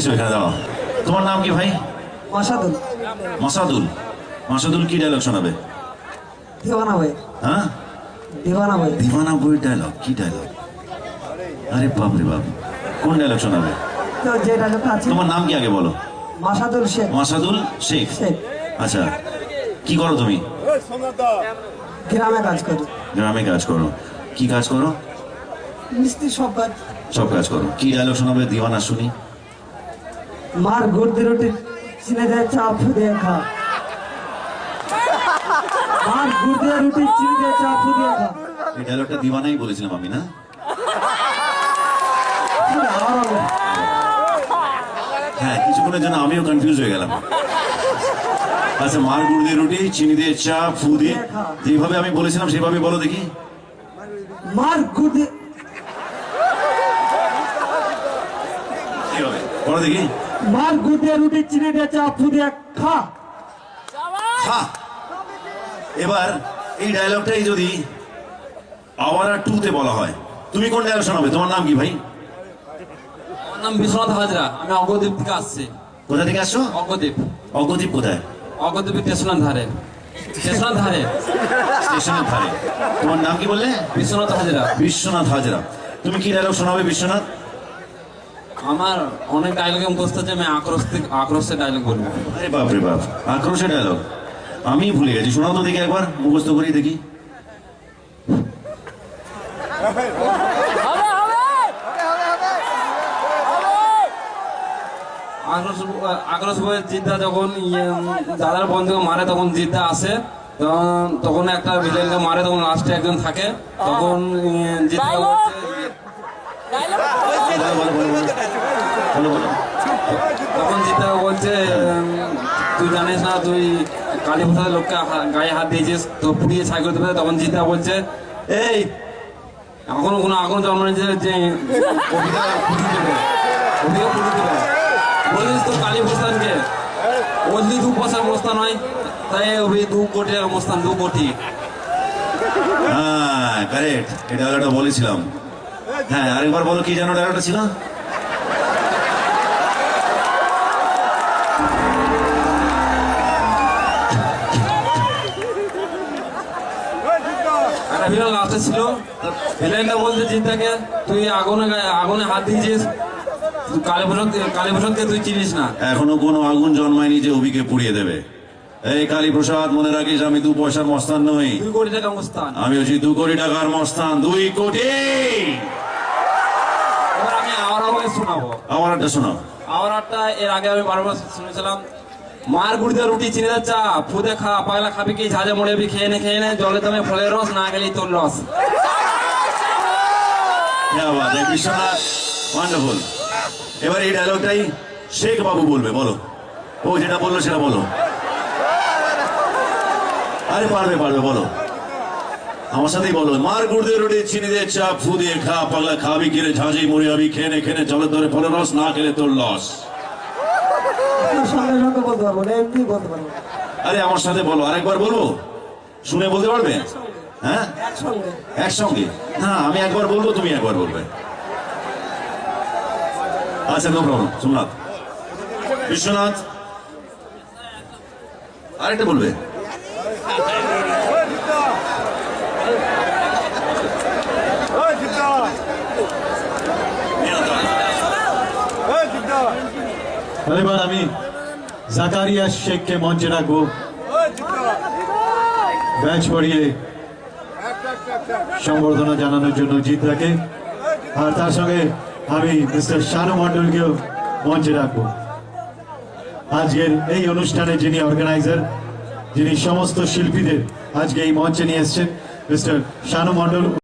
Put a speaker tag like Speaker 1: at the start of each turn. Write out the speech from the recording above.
Speaker 1: এসো এখানে দাঁড়াও। তোমার নাম কি ভাই?
Speaker 2: মাসাদুল।
Speaker 1: মাসাদুল। মাসাদুল কি ডায়লগ শোনাবে?
Speaker 2: দিওয়ানা ভাই।
Speaker 1: হ্যাঁ,
Speaker 2: দিওয়ানা ভাই।
Speaker 1: দিওয়ানা বই ডায়লগ? কি ডায়লগ? আরে বাপ রে বাপ, কোন ডায়লগ শোনাবে?
Speaker 2: তো যে ডায়লগটা আছে।
Speaker 1: তোমার নাম কি আগে বলো?
Speaker 2: মাসাদুল শেখ।
Speaker 1: মাসাদুল শেখ। আচ্ছা, কি করো তুমি?
Speaker 2: গ্রামে কাজ করি।
Speaker 1: গ্রামে কাজ করো? কি কাজ করো?
Speaker 2: মিস্ত্রি সব কাজ।
Speaker 1: সব কাজ করো। কি ডায়লগ শোনাবে? দিওয়ানা শুনি।
Speaker 2: মার গুড় রুটি চিনে দেয় চাপ দিয়ে খা। মার গুড় দিয়ে রুটি চিনে দেয় চাপ দিয়ে খা।
Speaker 1: এই ডায়লগটা দিওয়ানাই বলেছিলাম আমি, না? হ্যাঁ, কিছুক্ষণের জন্য আমিও কনফিউজ হয়ে গেলাম। আচ্ছা, মার গুড় দিয়ে রুটি চিনি দিয়ে চা ফু দিয়ে, যেভাবে আমি বলেছিলাম সেভাবে বলো দেখি।
Speaker 2: মার গুড় দিয়ে
Speaker 1: বলো দেখি।
Speaker 2: মার গুড় দিয়ে রুটি চিনে দিয়ে চাপ দিয়ে খা।
Speaker 1: খা। এবার এই ডায়লগটাই যদি আওয়ারা 2 তে বলা হয়, তুমি কোন ডায়লগ শোনাবে? তোমার নাম কি ভাই?
Speaker 3: আমার নাম বিশ্বনাথ হাজরা, আমি অগদ্বীপ থেকে আসছি।
Speaker 1: কোথা থেকে আসছো?
Speaker 3: অগদ্বীপ।
Speaker 1: অগদ্বীপ কোথায়?
Speaker 3: অগদ্বীপ স্টেশনের ধারে। স্টেশনের ধারে।
Speaker 1: স্টেশনের ধারে। তোমার নাম কি বললে?
Speaker 3: বিশ্বনাথ হাজরা।
Speaker 1: বিশ্বনাথ হাজরা। তুমি কি ডায়লগ শোনাবে বিশ্বনাথ?
Speaker 3: আমার অনেক ডায়লগে মুখস্থ আছে, আমি আক্রোশের ডায়লগ বলবো।
Speaker 1: আরে বাপ রে বাপ, আক্রোশের ডায়লগ আমি ভুলে গেছি। শোনাও তো দেখি, একবার মুখস্থ করি দেখি।
Speaker 3: আক্রোশ বইয়ের জিদ্দা যখন দাদার বন্ধুকে মারে, তখন জিদ্দা আসে, তখন একটা ভিলেনকে মারে, তখন লাস্টে একজন থাকে, তখন জিদ্দা তখন জিদ্দা বলছে, তুই জানিস না তুই কালী প্রসাদের লোককে গায়ে হাত দিয়েছিস, তো পুড়িয়ে ছাই করে দেবে। তখন জিদ্দা বলছে, এই এখনো কোনো আগুন জন্ম নিয়েছে যে অভিকে পুড়িয়ে দেবে, বলিস তো কালী প্রস্থানকে। ও যদি 2 পয়সার প্রস্থান হয়, তাই ওই 2 কোটি টাকার প্রস্থান, 2 কোটি।
Speaker 1: হ্যাঁ, কারেক্ট। এই ডায়লগটা বলেছিলাম। হ্যাঁ, আরেকবার বলো, কি জানো ডায়লগটা ছিল?
Speaker 3: একটা ভিলেন লাস্টে ছিল, ভিলেনটা বলছে জিদ্দাকে, তুই আগুনে হাত দিয়েছিস, কালী প্রসাদকে তুই চিনিস না।
Speaker 1: এখনো কোনো আগুন জন্মায়নি যে অভিকে পুড়িয়ে দেবে। এই কালী প্রসাদ, মনে রাখিস আমি 2 পয়সার মস্তান নই।
Speaker 3: 2 কোটি টাকা মস্তান।
Speaker 1: আমি হচ্ছি 2 কোটি টাকার মস্তান। 2 কোটি।
Speaker 3: এবার আমি আওয়ারা শোনাবো।
Speaker 1: আমার একটা শোনাও।
Speaker 3: আওয়ারাটা এর আগে আমি বারবার শুনেছিলাম। মার গুড় দিয়ে রুটি চিনি দে চা ফুদে খা, পাগলা খাবি কি ঝাঁঝে মরেবি, খেয়ে নে জলের দামে ফলের রস, না গেলেই তোর লস।
Speaker 1: বিশ্বনাথ, ওয়ান্ডারফুল। এবার এই ডায়লগটাই শেখ বাবু বলবে। বলো, ও যেটা বললো সেটা বলো। আরে পারবে পারবে, বলো আমার সাথেই বলো। মার গুড় দিয়ে রুটি চিনি দিয়ে চা ফু দিয়ে খা, পাগলা খাবি কিরে ঝাঁঝেই মরে যাবি, খেয়ে নে জলের দরে ফলের রস, না খেলে তোর লস।
Speaker 2: সঙ্গে সঙ্গে বলতে পারবো না, এমনি বলতে পারবো।
Speaker 1: আরে আমার সাথে বলো, আরেকবার বলবো, শুনে বলতে পারবে? হ্যাঁ, একসঙ্গে। হ্যাঁ, আমি একবার বলবো, তুমি একবার বলবে। আচ্ছা, নো প্রবলেম। সোমনাথ, বিশ্বনাথ আরেকটা বলবে।
Speaker 4: এবার আমি জাকারিয়া শেখকে মঞ্চে রাখবো, ব্যাচ পড়িয়ে সম্বর্ধনা জানানোর জন্য জিদ্দাকে। আর তার সঙ্গে আমি মিস্টার শানু মন্ডলকেও মঞ্চে রাখবো। আজকের এই অনুষ্ঠানে যিনি অর্গানাইজার, যিনি সমস্ত শিল্পীদের আজকে এই মঞ্চে নিয়ে এসছেন, মিস্টার শানু মন্ডল।